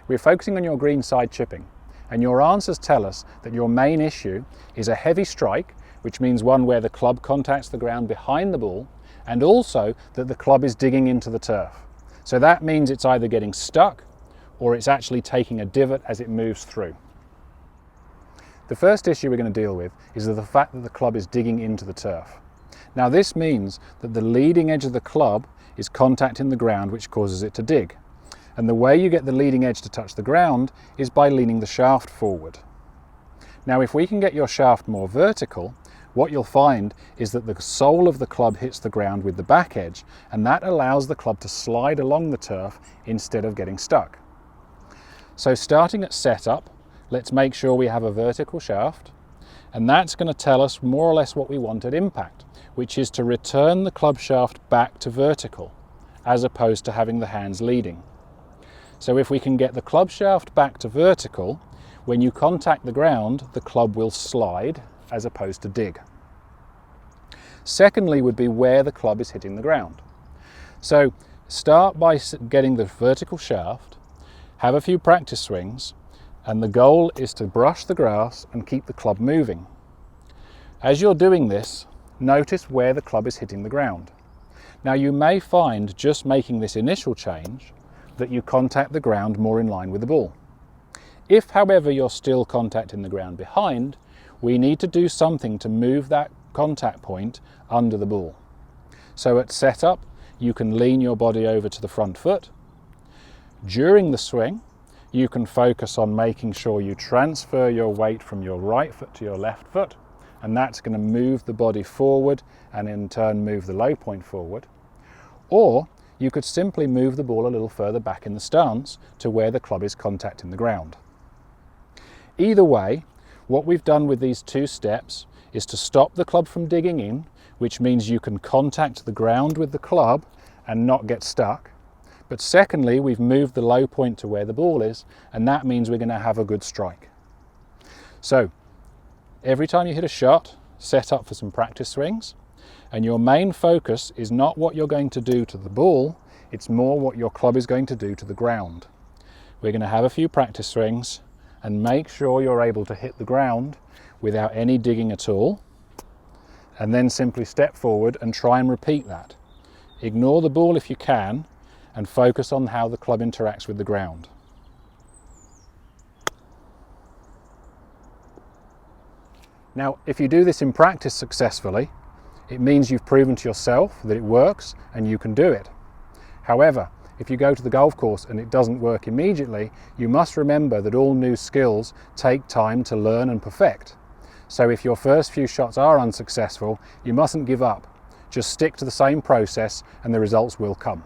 We're focusing on your greenside chipping, and your answers tell us that your main issue is a heavy strike, which means one where the club contacts the ground behind the ball, and also that the club is digging into the turf. So that means it's either getting stuck or it's actually taking a divot as it moves through. The first issue we're going to deal with is the fact that the club is digging into the turf. Now this means that the leading edge of the club is contacting the ground, which causes it to dig. And the way you get the leading edge to touch the ground is by leaning the shaft forward. Now if we can get your shaft more vertical, what you'll find is that the sole of the club hits the ground with the back edge, and that allows the club to slide along the turf instead of getting stuck. So starting at setup, let's make sure we have a vertical shaft, and that's going to tell us more or less what we want at impact, which is to return the club shaft back to vertical, as opposed to having the hands leading. So if we can get the club shaft back to vertical, when you contact the ground, the club will slide as opposed to dig. Secondly would be where the club is hitting the ground. So start by getting the vertical shaft, have a few practice swings, and the goal is to brush the grass and keep the club moving. As you're doing this, notice where the club is hitting the ground. Now you may find just making this initial change that you contact the ground more in line with the ball. If, however, you're still contacting the ground behind, we need to do something to move that contact point under the ball. So at setup, you can lean your body over to the front foot. During the swing, you can focus on making sure you transfer your weight from your right foot to your left foot, and that's going to move the body forward and in turn move the low point forward. Or you could simply move the ball a little further back in the stance to where the club is contacting the ground. Either way, what we've done with these two steps is to stop the club from digging in, which means you can contact the ground with the club and not get stuck. But secondly, we've moved the low point to where the ball is, and that means we're going to have a good strike. So every time you hit a shot, set up for some practice swings, and your main focus is not what you're going to do to the ball, it's more what your club is going to do to the ground. We're going to have a few practice swings and make sure you're able to hit the ground without any digging at all, and then simply step forward and try and repeat that. Ignore the ball if you can and focus on how the club interacts with the ground. Now, if you do this in practice successfully, it means you've proven to yourself that it works and you can do it. However, if you go to the golf course and it doesn't work immediately, you must remember that all new skills take time to learn and perfect. So if your first few shots are unsuccessful, you mustn't give up. Just stick to the same process and the results will come.